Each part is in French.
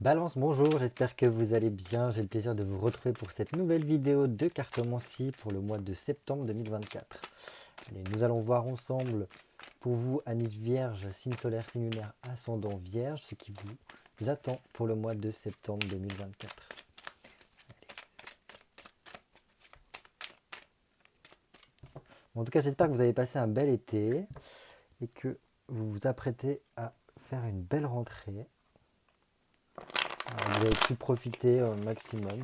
Balance, bonjour, j'espère que vous allez bien. J'ai le plaisir de vous retrouver pour cette nouvelle vidéo de cartomancie pour le mois de septembre 2024. Allez, nous allons voir ensemble pour vous, Anis Vierge, signe solaire, signe lunaire, ascendant Vierge, ce qui vous attend pour le mois de septembre 2024. En tout cas, j'espère que vous avez passé un bel été et que vous vous apprêtez à faire une belle rentrée. Vous avez pu profiter au maximum,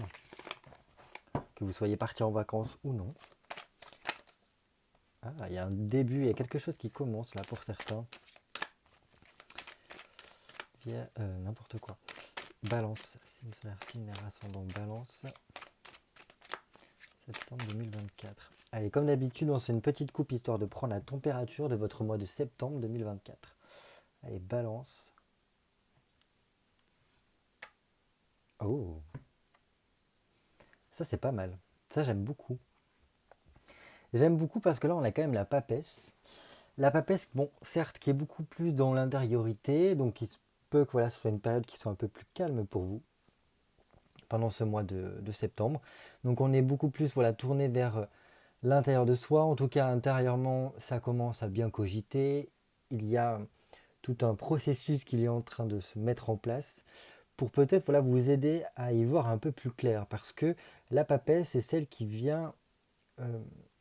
que vous soyez parti en vacances ou non. Ah, il y a un début, il y a quelque chose qui commence là pour certains. N'importe quoi. Balance, signe solaire, signe lunaire, ascendant Balance, septembre 2024. Allez, comme d'habitude, on se fait une petite coupe histoire de prendre la température de votre mois de septembre 2024. Allez, Balance. Oh, ça c'est pas mal. Ça j'aime beaucoup. J'aime beaucoup parce que là on a quand même la papesse. La papesse, bon, certes, qui est beaucoup plus dans l'intériorité, donc il se peut que voilà, ce soit une période qui soit un peu plus calme pour vous pendant ce mois de septembre. Donc on est beaucoup plus voilà, tourné vers l'intérieur de soi. En tout cas, intérieurement, ça commence à bien cogiter. Il y a tout un processus qui est en train de se mettre en place pour peut-être voilà, vous aider à y voir un peu plus clair. Parce que la papesse, c'est celle qui vient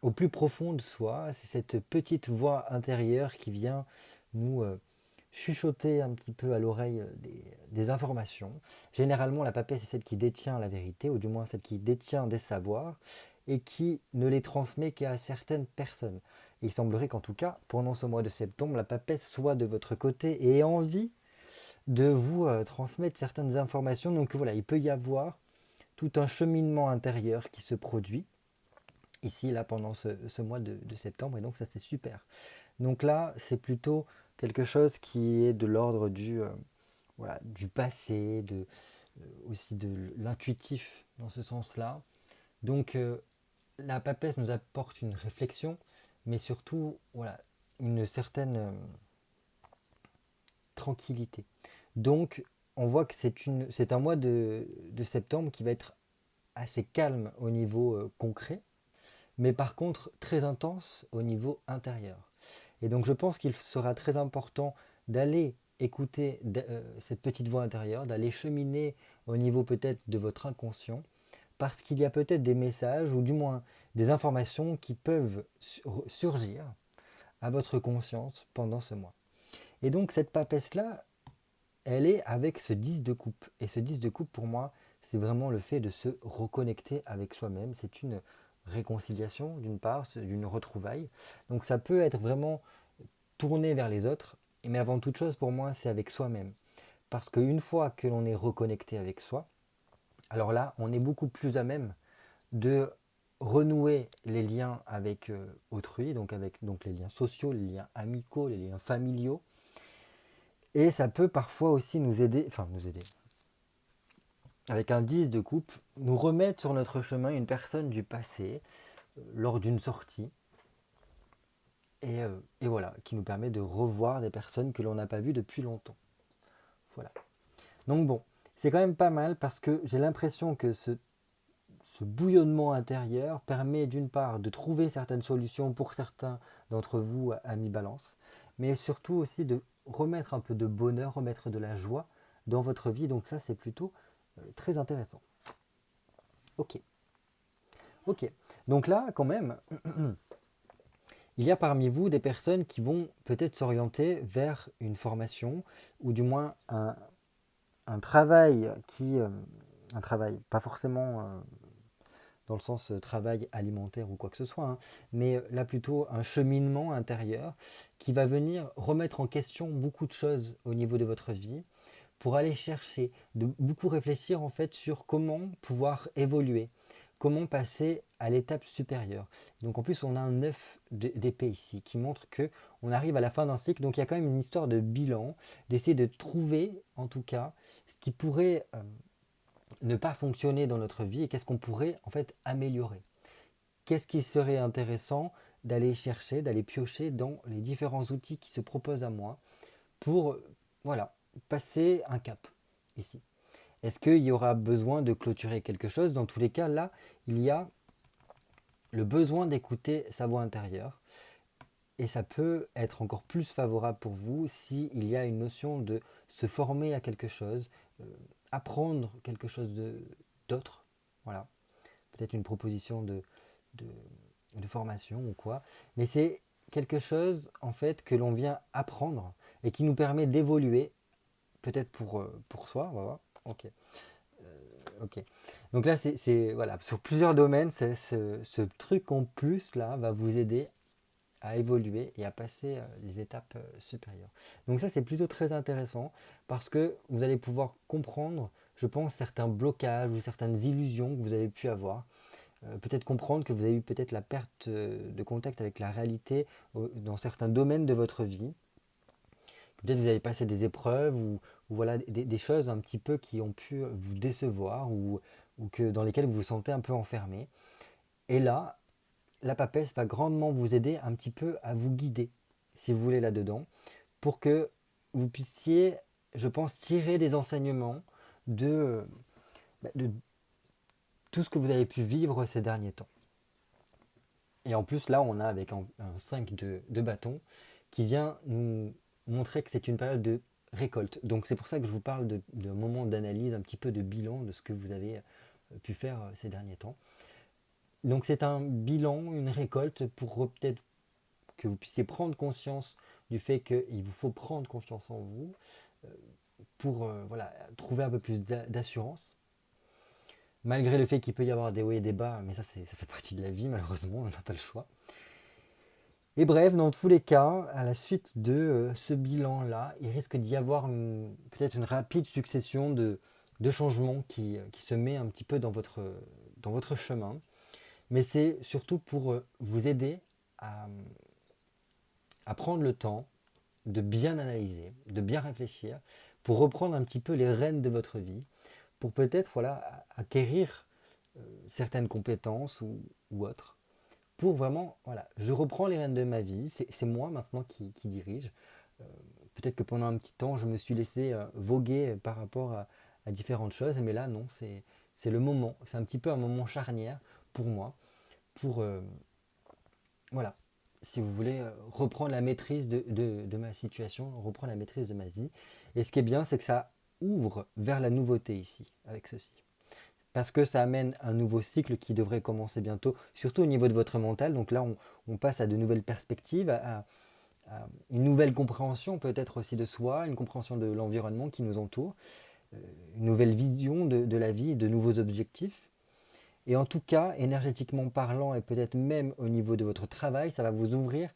au plus profond de soi. C'est cette petite voix intérieure qui vient nous chuchoter un petit peu à l'oreille des informations. Généralement, la papesse est celle qui détient la vérité, ou du moins celle qui détient des savoirs, et qui ne les transmet qu'à certaines personnes. Et il semblerait qu'en tout cas, pendant ce mois de septembre, la papesse soit de votre côté et ait envie de vous transmettre certaines informations. Donc voilà, il peut y avoir tout un cheminement intérieur qui se produit ici, là, pendant ce mois de septembre, et donc ça c'est super. Donc là, c'est plutôt quelque chose qui est de l'ordre voilà, du passé, aussi de l'intuitif dans ce sens-là. Donc la papesse nous apporte une réflexion, mais surtout voilà, une certaine tranquillité. Donc on voit que c'est un mois de septembre qui va être assez calme au niveau concret, mais par contre très intense au niveau intérieur. Et donc je pense qu'il sera très important d'aller écouter cette petite voix intérieure, d'aller cheminer au niveau peut-être de votre inconscient, parce qu'il y a peut-être des messages, ou du moins des informations qui peuvent surgir à votre conscience pendant ce mois. Et donc cette papesse-là, elle est avec ce 10 de coupe. Et ce 10 de coupe, pour moi, c'est vraiment le fait de se reconnecter avec soi-même. C'est une réconciliation, d'une part, d'une retrouvaille. Donc ça peut être vraiment tourné vers les autres, mais avant toute chose, pour moi, c'est avec soi-même. Parce qu'une fois que l'on est reconnecté avec soi, alors là, on est beaucoup plus à même de renouer les liens avec autrui, donc avec les liens sociaux, les liens amicaux, les liens familiaux. Et ça peut parfois aussi nous aider, avec un 10 de coupe, nous remettre sur notre chemin une personne du passé lors d'une sortie. Et voilà, qui nous permet de revoir des personnes que l'on n'a pas vues depuis longtemps. Voilà. Donc bon, c'est quand même pas mal parce que j'ai l'impression que ce bouillonnement intérieur permet d'une part de trouver certaines solutions pour certains d'entre vous à mi-balance, mais surtout aussi de remettre un peu de bonheur, remettre de la joie dans votre vie. Donc ça, c'est plutôt très intéressant. Ok, ok. Donc là, quand même, il y a parmi vous des personnes qui vont peut-être s'orienter vers une formation ou du moins un travail un travail, pas forcément dans le sens travail alimentaire ou quoi que ce soit, hein, mais là plutôt un cheminement intérieur qui va venir remettre en question beaucoup de choses au niveau de votre vie pour aller chercher, de beaucoup réfléchir en fait sur comment pouvoir évoluer, comment passer à l'étape supérieure. Donc en plus on a un 9 d'épée ici qui montre que on arrive à la fin d'un cycle, donc il y a quand même une histoire de bilan, d'essayer de trouver en tout cas ce qui pourrait ne pas fonctionner dans notre vie et qu'est-ce qu'on pourrait en fait améliorer. Qu'est-ce qui serait intéressant d'aller chercher, d'aller piocher dans les différents outils qui se proposent à moi pour voilà, passer un cap ici. Est-ce qu'il y aura besoin de clôturer quelque chose? Dans tous les cas, là, il y a le besoin d'écouter sa voix intérieure. Et ça peut être encore plus favorable pour vous s'il y a une notion de se former à quelque chose, euh, apprendre quelque chose d'autre. Voilà, peut-être une proposition de, de formation ou quoi. Mais c'est quelque chose en fait que l'on vient apprendre et qui nous permet d'évoluer, peut-être pour soi. On va voir. Ok. Ok. Donc là, voilà, sur plusieurs domaines, ce truc en plus là va vous aider à évoluer et à passer les étapes supérieures. Donc ça, c'est plutôt très intéressant parce que vous allez pouvoir comprendre, je pense, certains blocages ou certaines illusions que vous avez pu avoir. Peut-être comprendre que vous avez eu peut-être la perte de contact avec la réalité dans certains domaines de votre vie. Peut-être vous avez passé des épreuves ou voilà, des choses un petit peu qui ont pu vous décevoir ou dans lesquelles vous vous sentez un peu enfermé. Et là, la papesse va grandement vous aider un petit peu à vous guider, si vous voulez, là-dedans, pour que vous puissiez, je pense, tirer des enseignements de tout ce que vous avez pu vivre ces derniers temps. Et en plus, là, on a avec un 5 de bâton qui vient nous montrer que c'est une période de récolte. Donc c'est pour ça que je vous parle d'un moment d'analyse, un petit peu de bilan de ce que vous avez pu faire ces derniers temps. Donc c'est un bilan, une récolte pour peut-être que vous puissiez prendre conscience du fait qu'il vous faut prendre confiance en vous euh, pour voilà, trouver un peu plus d'assurance. Malgré le fait qu'il peut y avoir des hauts et des bas, mais ça fait partie de la vie, malheureusement, on n'a pas le choix. Et bref, dans tous les cas, à la suite de ce bilan-là, il risque d'y avoir peut-être une rapide succession de changements qui se met un petit peu dans votre chemin. Mais c'est surtout pour vous aider à, à prendre le temps de bien analyser, de bien réfléchir, pour reprendre un petit peu les rênes de votre vie, pour peut-être voilà, acquérir certaines compétences ou autres, pour vraiment, voilà, je reprends les rênes de ma vie, c'est moi maintenant qui dirige. Euh, Peut-être que pendant un petit temps, je me suis laissé voguer par rapport à différentes choses, mais là, non, c'est le moment, c'est un petit peu un moment charnière pour moi, pour, voilà, si vous voulez, reprendre la maîtrise de ma situation, reprendre la maîtrise de ma vie. Et ce qui est bien, c'est que ça ouvre vers la nouveauté ici, avec ceci. Parce que ça amène un nouveau cycle qui devrait commencer bientôt, surtout au niveau de votre mental. Donc là, on passe à de nouvelles perspectives, à une nouvelle compréhension peut-être aussi de soi, une compréhension de l'environnement qui nous entoure, une nouvelle vision de la vie, de nouveaux objectifs. Et en tout cas, énergétiquement parlant, et peut-être même au niveau de votre travail, ça va vous ouvrir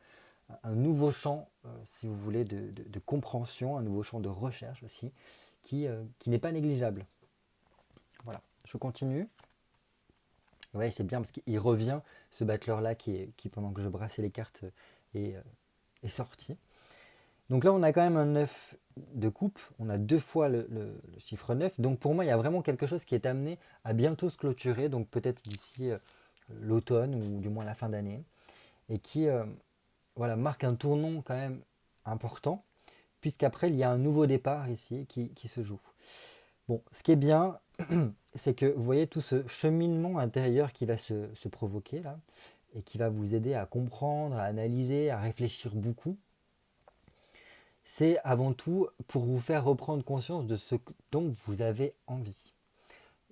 un nouveau champ, si vous voulez, de compréhension, un nouveau champ de recherche aussi, qui n'est pas négligeable. Voilà, je continue. Ouais, c'est bien parce qu'il revient, ce battleur-là qui, pendant que je brassais les cartes, est, euh, est sorti. Donc là, on a quand même un 9 de coupe, on a deux fois le chiffre 9. Donc pour moi, il y a vraiment quelque chose qui est amené à bientôt se clôturer, donc peut-être d'ici l'automne ou du moins la fin d'année, et qui voilà, marque un tournant quand même important, puisqu'après, il y a un nouveau départ ici qui se joue. Bon, ce qui est bien, c'est que vous voyez tout ce cheminement intérieur qui va se provoquer là, et qui va vous aider à comprendre, à analyser, à réfléchir beaucoup. C'est avant tout pour vous faire reprendre conscience de ce dont vous avez envie.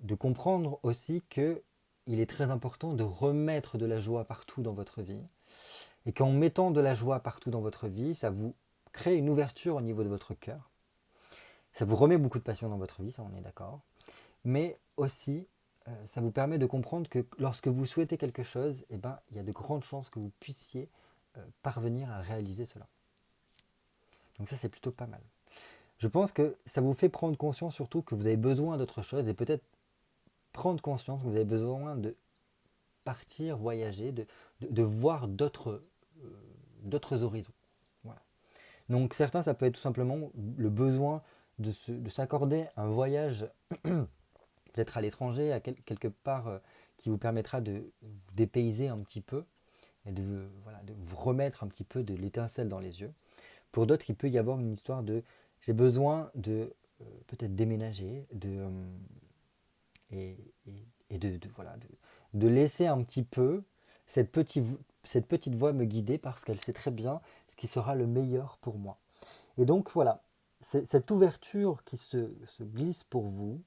De comprendre aussi que il est très important de remettre de la joie partout dans votre vie. Et qu'en mettant de la joie partout dans votre vie, ça vous crée une ouverture au niveau de votre cœur. Ça vous remet beaucoup de passion dans votre vie, ça on est d'accord. Mais aussi, ça vous permet de comprendre que lorsque vous souhaitez quelque chose, eh ben, il y a de grandes chances que vous puissiez parvenir à réaliser cela. Donc ça, c'est plutôt pas mal. Je pense que ça vous fait prendre conscience surtout que vous avez besoin d'autre chose et peut-être prendre conscience que vous avez besoin de partir, voyager, de voir d'autres horizons. Voilà. Donc certains, ça peut être tout simplement le besoin de s'accorder un voyage peut-être à l'étranger, à quelque part qui vous permettra de vous dépayser un petit peu et voilà, de vous remettre un petit peu de l'étincelle dans les yeux. Pour d'autres, il peut y avoir une histoire de j'ai besoin de peut-être déménager, et, voilà, de laisser un petit peu cette cette petite voix me guider parce qu'elle sait très bien ce qui sera le meilleur pour moi. Et donc voilà, cette ouverture qui se glisse pour vous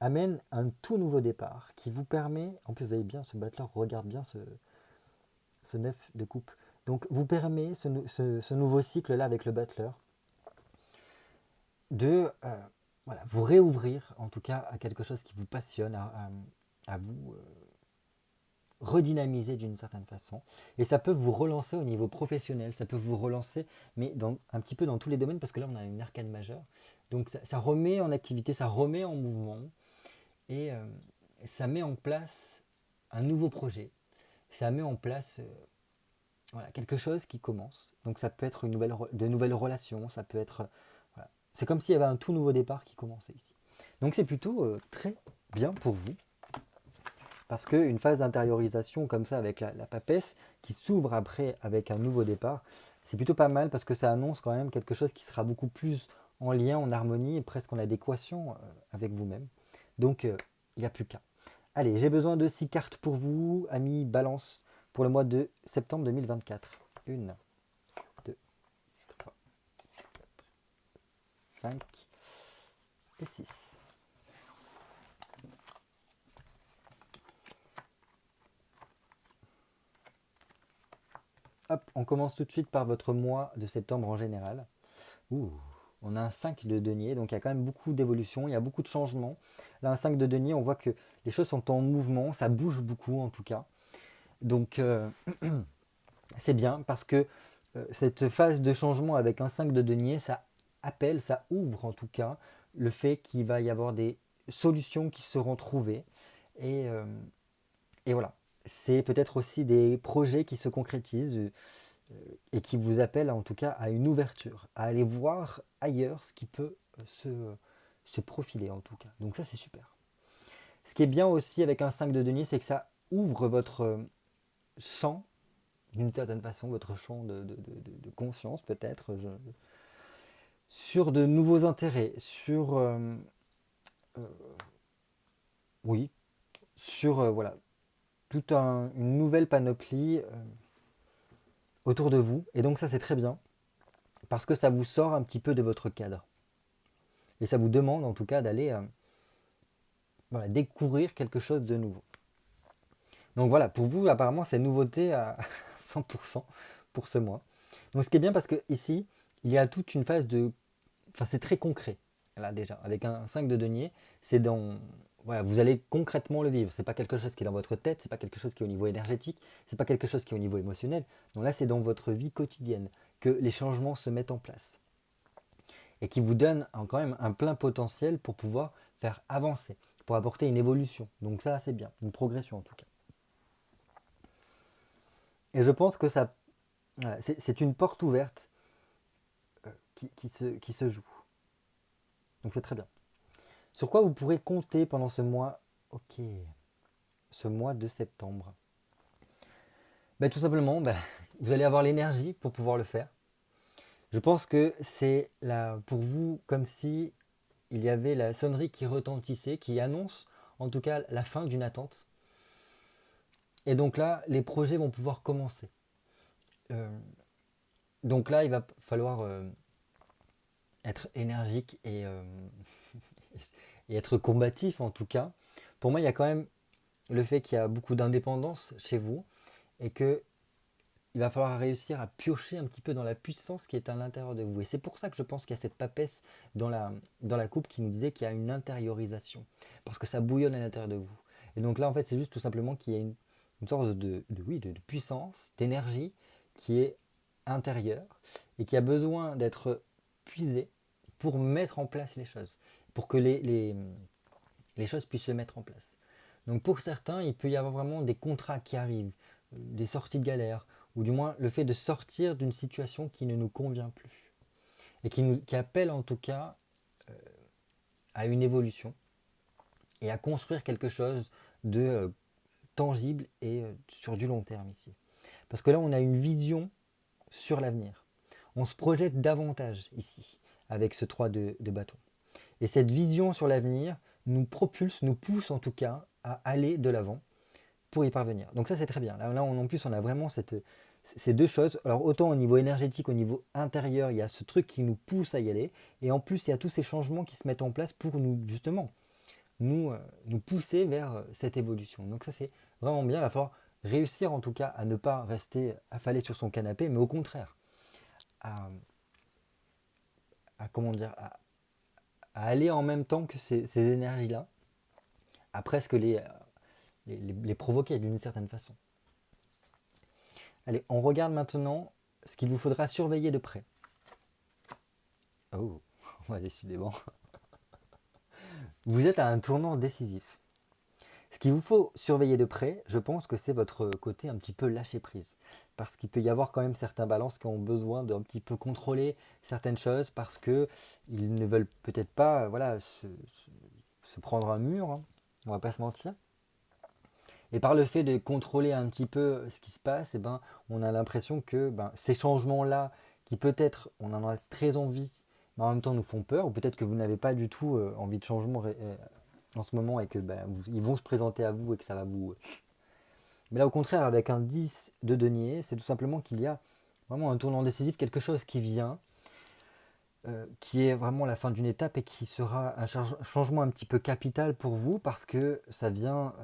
amène un tout nouveau départ qui vous permet, en plus vous voyez bien ce battleur regarde bien ce 9 de coupe, donc vous permet ce nouveau cycle là avec le battleur de voilà, vous réouvrir en tout cas à quelque chose qui vous passionne, à vous redynamiser d'une certaine façon. Et ça peut vous relancer au niveau professionnel, ça peut vous relancer, mais un petit peu dans tous les domaines, parce que là on a une arcane majeure. Donc ça remet en activité, ça remet en mouvement, et ça met en place un nouveau projet. Ça met en place voilà, quelque chose qui commence. Donc ça peut être de nouvelles relations, ça peut être... voilà. C'est comme s'il y avait un tout nouveau départ qui commençait ici. Donc c'est plutôt très bien pour vous. Parce qu'une phase d'intériorisation comme ça avec la papesse qui s'ouvre après avec un nouveau départ, c'est plutôt pas mal parce que ça annonce quand même quelque chose qui sera beaucoup plus en lien, en harmonie et presque en adéquation avec vous-même. Donc il n'y a plus qu'à. Allez, j'ai besoin de 6 cartes pour vous, amis Balance, pour le mois de septembre 2024. 1, 2, 3, 5 et 6. Hop, on commence tout de suite par votre mois de septembre en général. Ouh, on a un 5 de denier, donc il y a quand même beaucoup d'évolution, il y a beaucoup de changements. Là, un 5 de denier, on voit que les choses sont en mouvement, ça bouge beaucoup en tout cas. Donc c'est bien parce que cette phase de changement avec un 5 de denier, ça appelle, ça ouvre en tout cas le fait qu'il va y avoir des solutions qui seront trouvées. Et, euh, et voilà, c'est peut-être aussi des projets qui se concrétisent et qui vous appellent en tout cas à une ouverture, à aller voir ailleurs ce qui peut se profiler en tout cas. Donc ça c'est super. Ce qui est bien aussi avec un 5 de denier, c'est que ça ouvre votre champ d'une certaine façon, votre champ de conscience peut-être, sur de nouveaux intérêts, sur euh, oui, sur voilà, toute une nouvelle panoplie autour de vous. Et donc ça c'est très bien, parce que ça vous sort un petit peu de votre cadre. Et ça vous demande en tout cas d'aller voilà, découvrir quelque chose de nouveau. Donc voilà, pour vous apparemment c'est nouveauté à 100% pour ce mois. Donc ce qui est bien parce que ici, il y a toute une phase de... Enfin c'est très concret, là déjà. Avec un 5 de denier, c'est dans... Voilà, vous allez concrètement le vivre. C'est pas quelque chose qui est dans votre tête, c'est pas quelque chose qui est au niveau énergétique, c'est pas quelque chose qui est au niveau émotionnel. Donc là c'est dans votre vie quotidienne que les changements se mettent en place. Et qui vous donne quand même un plein potentiel pour pouvoir faire avancer, pour apporter une évolution. Donc ça c'est bien, une progression en tout cas. Et je pense que ça, voilà, c'est une porte ouverte qui se joue. Donc c'est très bien. Sur quoi vous pourrez compter pendant ce mois, ok, ce mois de septembre? Ben, tout simplement, ben, vous allez avoir l'énergie pour pouvoir le faire. Je pense que c'est là pour vous comme si il y avait la sonnerie qui retentissait, qui annonce en tout cas la fin d'une attente. Et donc là, les projets vont pouvoir commencer. Euh, donc là, il va falloir être énergique et être combatif en tout cas. Pour moi, il y a quand même le fait qu'il y a beaucoup d'indépendance chez vous et que il va falloir réussir à piocher un petit peu dans la puissance qui est à l'intérieur de vous. Et c'est pour ça que je pense qu'il y a cette papesse dans la coupe qui nous disait qu'il y a une intériorisation. Parce que ça bouillonne à l'intérieur de vous. Et donc là, en fait, c'est juste tout simplement qu'il y a une sorte oui, de puissance, d'énergie qui est intérieure et qui a besoin d'être puisée pour mettre en place les choses. Pour que les choses puissent se mettre en place. Donc pour certains, il peut y avoir vraiment des contrats qui arrivent, des sorties de galère, ou du moins le fait de sortir d'une situation qui ne nous convient plus, et qui appelle en tout cas à une évolution, et à construire quelque chose de tangible et sur du long terme ici. Parce que là, on a une vision sur l'avenir. On se projette davantage ici, avec ce 3 de bâton. Et cette vision sur l'avenir nous propulse, nous pousse en tout cas à aller de l'avant pour y parvenir. Donc ça c'est très bien. Là en plus on a vraiment ces deux choses. Alors autant au niveau énergétique, au niveau intérieur, il y a ce truc qui nous pousse à y aller. Et en plus il y a tous ces changements qui se mettent en place pour nous justement nous pousser vers cette évolution. Donc ça c'est vraiment bien. Il va falloir réussir en tout cas à ne pas rester affalé sur son canapé, mais au contraire à, comment dire à aller en même temps que ces énergies-là, à presque les provoquer d'une certaine façon. Allez, on regarde maintenant ce qu'il vous faudra surveiller de près. Oh, on va décidément. Vous êtes à un tournant décisif. Ce qu'il vous faut surveiller de près, je pense que c'est votre côté un petit peu lâcher prise. Parce qu'il peut y avoir quand même certains balances qui ont besoin d'un petit peu contrôler certaines choses parce qu'ils ne veulent peut-être pas voilà, se prendre un mur, hein, on va pas se mentir. Et par le fait de contrôler un petit peu ce qui se passe, eh ben, on a l'impression que ces changements-là, qui peut-être on en a très envie, mais en même temps nous font peur, ou peut-être que vous n'avez pas du tout envie de changement en ce moment et que ils vont se présenter à vous et que ça va vous... Mais là au contraire, avec un 10 de denier, c'est tout simplement qu'il y a vraiment un tournant décisif, quelque chose qui vient, qui est vraiment la fin d'une étape et qui sera un changement un petit peu capital pour vous parce que ça vient...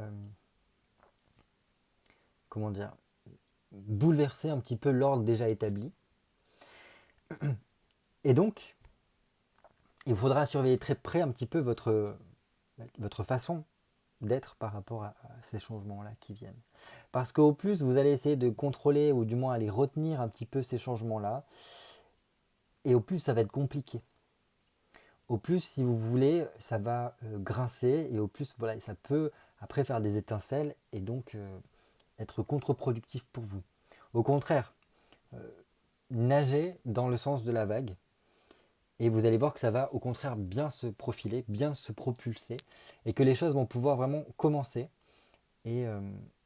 comment dire, bouleverser un petit peu l'ordre déjà établi. Et donc, il faudra surveiller très près un petit peu votre façon d'être par rapport à ces changements-là qui viennent. Parce qu'au plus, vous allez essayer de contrôler ou du moins aller retenir un petit peu ces changements-là, et au plus, ça va être compliqué. Au plus, si vous voulez, ça va grincer, et au plus, voilà, ça peut après faire des étincelles, et donc être contre-productif pour vous. Au contraire, nagez dans le sens de la vague, et vous allez voir que ça va au contraire bien se profiler, bien se propulser, et que les choses vont pouvoir vraiment commencer et, euh,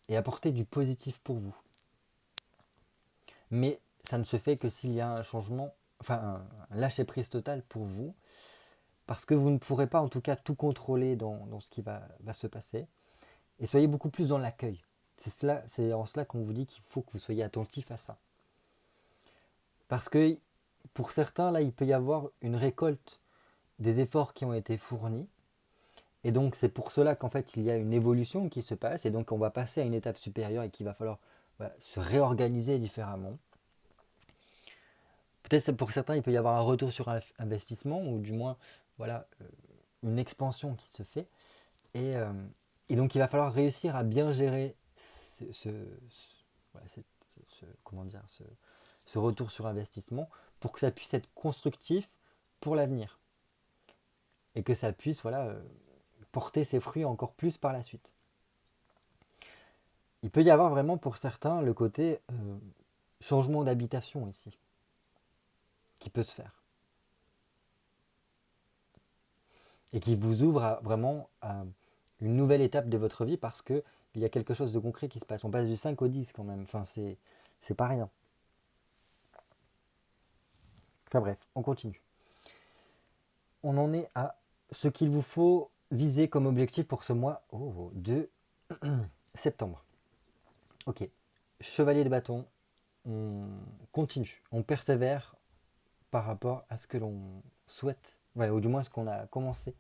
et apporter du positif pour vous. Mais ça ne se fait que s'il y a un changement, enfin un lâcher-prise total pour vous, parce que vous ne pourrez pas en tout cas tout contrôler dans ce qui va se passer, et soyez beaucoup plus dans l'accueil. C'est en cela qu'on vous dit qu'il faut que vous soyez attentif à ça. Parce que pour certains, là, il peut y avoir une récolte des efforts qui ont été fournis. Et donc c'est pour cela qu'en fait il y a une évolution qui se passe et donc on va passer à une étape supérieure et qu'il va falloir se réorganiser différemment. Peut-être pour certains il peut y avoir un retour sur investissement ou du moins voilà, une expansion qui se fait. Et, euh, et donc il va falloir réussir à bien gérer voilà, comment dire, ce retour sur investissement pour que ça puisse être constructif pour l'avenir. Et que ça puisse voilà, porter ses fruits encore plus par la suite. Il peut y avoir vraiment pour certains le côté changement d'habitation ici, qui peut se faire. Et qui vous ouvre vraiment à une nouvelle étape de votre vie parce qu'il y a quelque chose de concret qui se passe. On passe du 5 au 10 quand même, enfin c'est pas rien. Enfin bref, on continue. On en est à ce qu'il vous faut viser comme objectif pour ce mois de septembre. Ok, chevalier de bâton, on continue, on persévère par rapport à ce que l'on souhaite, ouais, ou du moins ce qu'on a commencé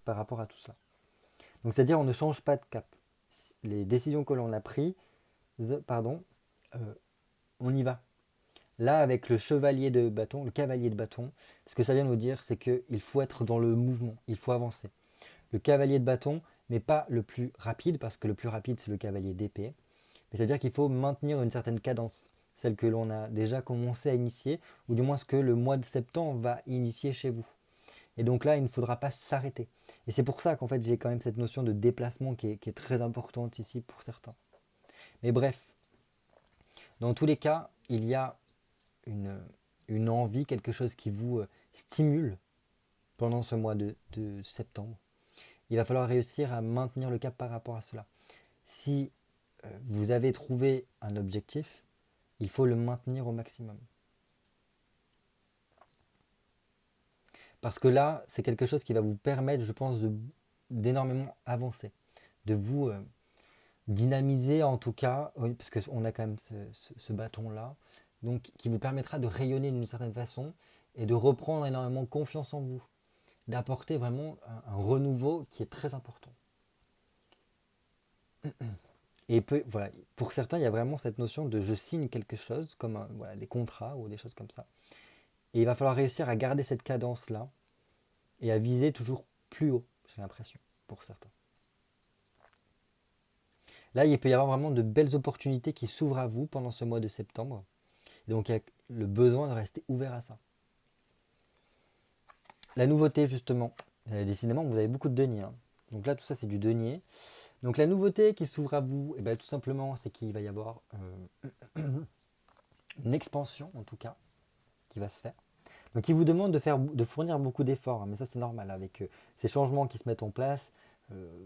par rapport à tout ça. Donc c'est-à-dire on ne change pas de cap. Les décisions que l'on a prises, on y va. Là avec le chevalier de bâton, le cavalier de bâton, ce que ça vient nous dire c'est qu'il faut être dans le mouvement, il faut avancer. Le cavalier de bâton n'est pas le plus rapide parce que le plus rapide c'est le cavalier d'épée, mais c'est-à-dire qu'il faut maintenir une certaine cadence, celle que l'on a déjà commencé à initier, ou du moins ce que le mois de septembre va initier chez vous. Et donc là, il ne faudra pas s'arrêter. Et c'est pour ça qu'en fait, j'ai quand même cette notion de déplacement qui est très importante ici pour certains. Mais bref, dans tous les cas, il y a une envie, quelque chose qui vous stimule pendant ce mois de septembre. Il va falloir réussir à maintenir le cap par rapport à cela. Si vous avez trouvé un objectif, il faut le maintenir au maximum. Parce que là, c'est quelque chose qui va vous permettre, je pense, d'énormément avancer, de vous dynamiser en tout cas, oui, parce qu'on a quand même ce bâton-là, donc qui vous permettra de rayonner d'une certaine façon et de reprendre énormément confiance en vous, d'apporter vraiment un renouveau qui est très important. Et voilà, pour certains, il y a vraiment cette notion de je signe quelque chose, comme voilà, des contrats ou des choses comme ça. Et il va falloir réussir à garder cette cadence-là et à viser toujours plus haut, j'ai l'impression, pour certains. Là, il peut y avoir vraiment de belles opportunités qui s'ouvrent à vous pendant ce mois de septembre. Et donc, il y a le besoin de rester ouvert à ça. La nouveauté, justement, décidément, vous avez beaucoup de deniers. Hein. Donc là, tout ça, c'est du denier. Donc la nouveauté qui s'ouvre à vous, eh ben, tout simplement, c'est qu'il va y avoir une expansion, en tout cas, qui va se faire. Donc il vous demande de fournir beaucoup d'efforts, hein, mais ça c'est normal avec ces changements qui se mettent en place.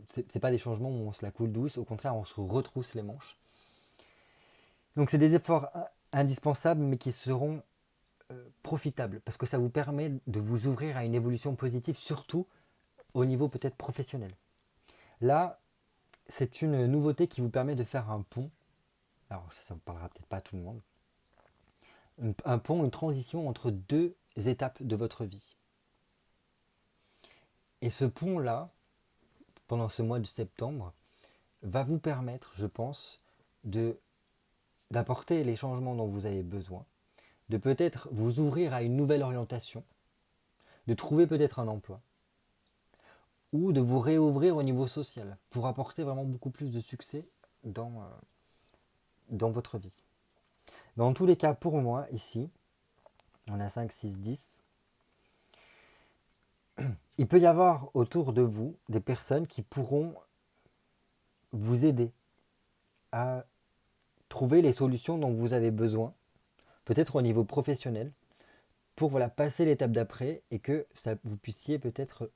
C'est pas des changements où on se la coule douce, au contraire on se retrousse les manches. Donc c'est des efforts indispensables mais qui seront profitables parce que ça vous permet de vous ouvrir à une évolution positive, surtout au niveau peut-être professionnel. Là, c'est une nouveauté qui vous permet de faire un pont. Alors ça ne parlera peut-être pas à tout le monde. Un pont, une transition entre deux étapes de votre vie. Et ce pont-là, pendant ce mois de septembre, va vous permettre, je pense, d'apporter les changements dont vous avez besoin, de peut-être vous ouvrir à une nouvelle orientation, de trouver peut-être un emploi, ou de vous réouvrir au niveau social, pour apporter vraiment beaucoup plus de succès dans votre vie. Dans tous les cas, pour moi, ici, on a 5, 6, 10, il peut y avoir autour de vous des personnes qui pourront vous aider à trouver les solutions dont vous avez besoin, peut-être au niveau professionnel, pour voilà, passer l'étape d'après et que ça, vous puissiez peut-être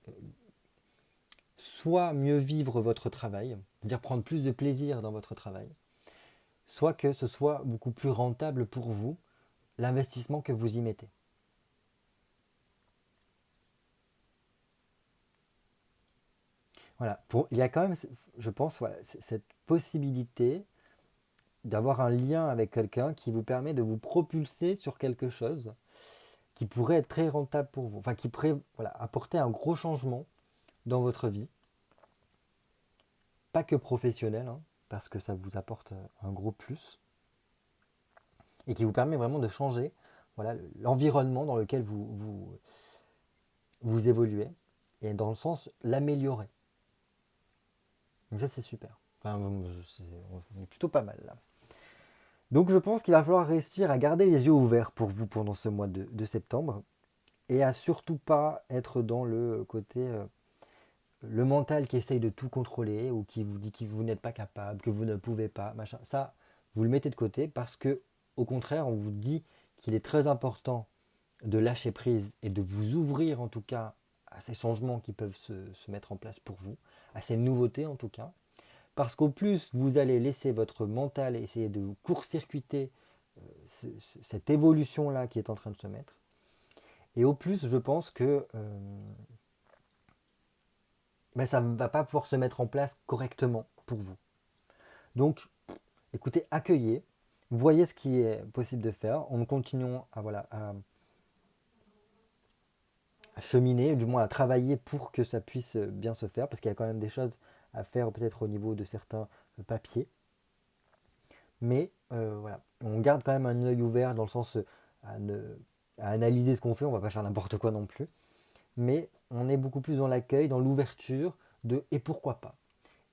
soit mieux vivre votre travail, c'est-à-dire prendre plus de plaisir dans votre travail, soit que ce soit beaucoup plus rentable pour vous, l'investissement que vous y mettez. Voilà, il y a quand même, je pense, voilà, cette possibilité d'avoir un lien avec quelqu'un qui vous permet de vous propulser sur quelque chose qui pourrait être très rentable pour vous, enfin qui pourrait voilà, apporter un gros changement dans votre vie, pas que professionnel, hein, parce que ça vous apporte un gros plus, et qui vous permet vraiment de changer voilà, l'environnement dans lequel vous évoluez, et dans le sens l'améliorer. Donc ça c'est super. Enfin, on est plutôt pas mal là. Donc je pense qu'il va falloir réussir à garder les yeux ouverts pour vous pendant ce mois de septembre, et à surtout pas être dans le côté le mental qui essaye de tout contrôler ou qui vous dit que vous n'êtes pas capable, que vous ne pouvez pas, machin. Ça, vous le mettez de côté parce que, au contraire, on vous dit qu'il est très important de lâcher prise et de vous ouvrir en tout cas à ces changements qui peuvent se mettre en place pour vous, à ces nouveautés en tout cas. Parce qu'au plus vous allez laisser votre mental essayer de court-circuiter cette évolution-là qui est en train de se mettre, et au plus je pense que ça ne va pas pouvoir se mettre en place correctement pour vous. Donc, écoutez, accueillez, voyez ce qui est possible de faire en continuant à cheminer, du moins à travailler pour que ça puisse bien se faire, parce qu'il y a quand même des choses à faire peut-être au niveau de certains papiers. Mais voilà, on garde quand même un œil ouvert dans le sens à analyser ce qu'on fait, on ne va pas faire n'importe quoi non plus. Mais on est beaucoup plus dans l'accueil, dans l'ouverture de et pourquoi pas.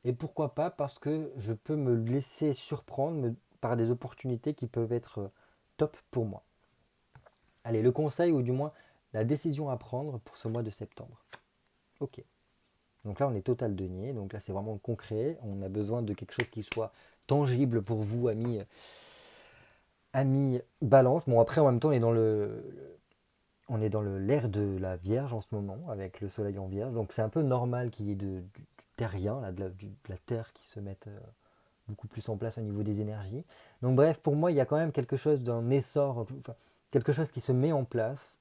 Et pourquoi pas parce que je peux me laisser surprendre par des opportunités qui peuvent être top pour moi. Allez, le conseil ou du moins la décision à prendre pour ce mois de septembre. Ok. Donc là, on est total denier. Donc là, c'est vraiment concret. On a besoin de quelque chose qui soit tangible pour vous, amis balance. Bon, après, en même temps, on est dans l'ère de la Vierge en ce moment, avec le soleil en Vierge. Donc c'est un peu normal qu'il y ait du terrien, là, de la Terre qui se mette beaucoup plus en place au niveau des énergies. Donc bref, pour moi, il y a quand même quelque chose d'un essor, enfin, quelque chose qui se met en place,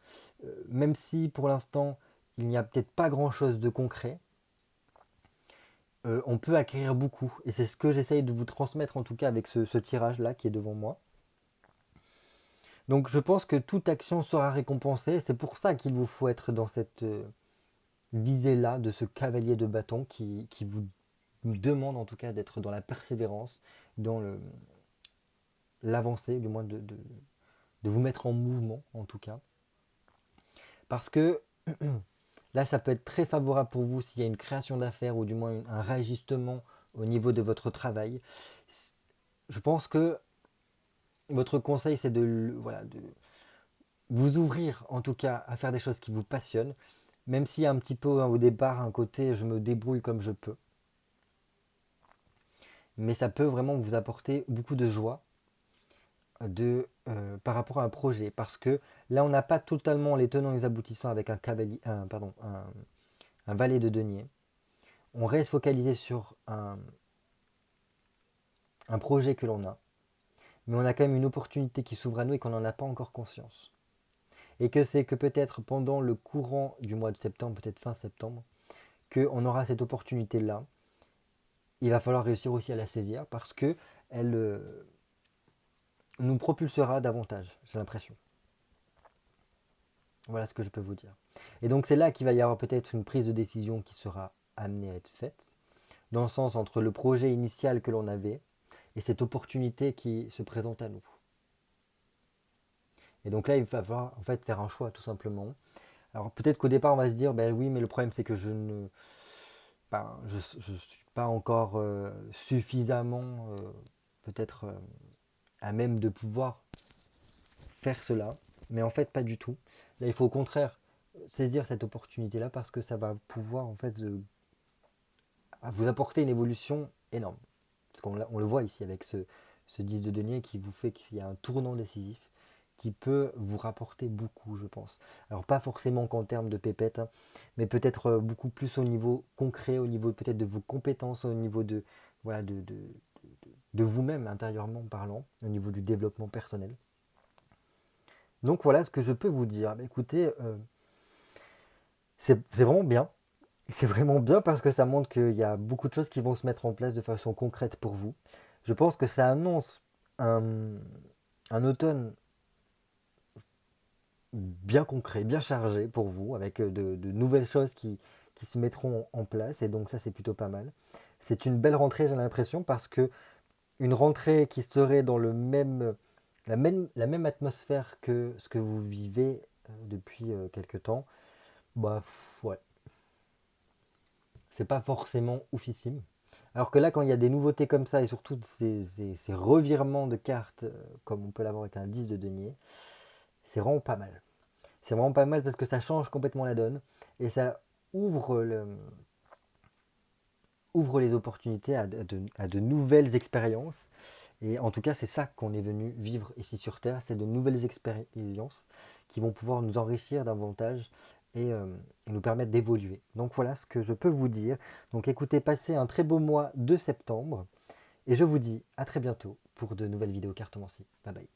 même si pour l'instant, il n'y a peut-être pas grand-chose de concret, on peut acquérir beaucoup. Et c'est ce que j'essaye de vous transmettre en tout cas avec ce tirage-là qui est devant moi. Donc je pense que toute action sera récompensée. C'est pour ça qu'il vous faut être dans cette visée-là de ce cavalier de bâton qui vous demande en tout cas d'être dans la persévérance, dans l'avancée, du moins de vous mettre en mouvement en tout cas. Parce que là, ça peut être très favorable pour vous s'il y a une création d'affaires ou du moins un réajustement au niveau de votre travail. Je pense que votre conseil, c'est voilà, de vous ouvrir en tout cas à faire des choses qui vous passionnent, même s'il y a un petit peu au départ un côté je me débrouille comme je peux. Mais ça peut vraiment vous apporter beaucoup de joie par rapport à un projet. Parce que là, on n'a pas totalement les tenants et les aboutissants avec un cavalier, un valet de denier. On reste focalisé sur un projet que l'on a. Mais on a quand même une opportunité qui s'ouvre à nous et qu'on n'en a pas encore conscience. Et que c'est que peut-être pendant le courant du mois de septembre, peut-être fin septembre, qu'on aura cette opportunité-là. Il va falloir réussir aussi à la saisir parce que elle nous propulsera davantage, j'ai l'impression. Voilà ce que je peux vous dire. Et donc c'est là qu'il va y avoir peut-être une prise de décision qui sera amenée à être faite, dans le sens entre le projet initial que l'on avait et cette opportunité qui se présente à nous. Et donc là, il va falloir en fait faire un choix tout simplement. Alors peut-être qu'au départ, on va se dire, ben oui, mais le problème c'est que je ne suis pas encore suffisamment peut-être à même de pouvoir faire cela. Mais en fait, pas du tout. Là, il faut au contraire saisir cette opportunité-là parce que ça va pouvoir en fait vous apporter une évolution énorme. Parce qu'on le voit ici avec ce 10 de denier qui vous fait qu'il y a un tournant décisif qui peut vous rapporter beaucoup, je pense. Alors pas forcément qu'en termes de pépettes, hein, mais peut-être beaucoup plus au niveau concret, au niveau peut-être de vos compétences, au niveau de, voilà, de vous-même intérieurement parlant, au niveau du développement personnel. Donc voilà ce que je peux vous dire. Écoutez, c'est vraiment bien. C'est vraiment bien parce que ça montre qu'il y a beaucoup de choses qui vont se mettre en place de façon concrète pour vous. Je pense que ça annonce un automne bien concret, bien chargé pour vous, avec de nouvelles choses qui se mettront en place. Et donc ça, c'est plutôt pas mal. C'est une belle rentrée, j'ai l'impression, parce que une rentrée qui serait dans la même atmosphère que ce que vous vivez depuis quelque temps, bah ouais, c'est pas forcément oufissime. Alors que là, quand il y a des nouveautés comme ça, et surtout ces revirements de cartes, comme on peut l'avoir avec un 10 de denier, c'est vraiment pas mal. C'est vraiment pas mal parce que ça change complètement la donne et ça ouvre, ouvre les opportunités à de nouvelles expériences. Et en tout cas, c'est ça qu'on est venu vivre ici sur Terre, c'est de nouvelles expériences qui vont pouvoir nous enrichir davantage et nous permettre d'évoluer. Donc voilà ce que je peux vous dire. Donc écoutez, passez un très beau mois de septembre et je vous dis à très bientôt pour de nouvelles vidéos cartomancie. Bye bye.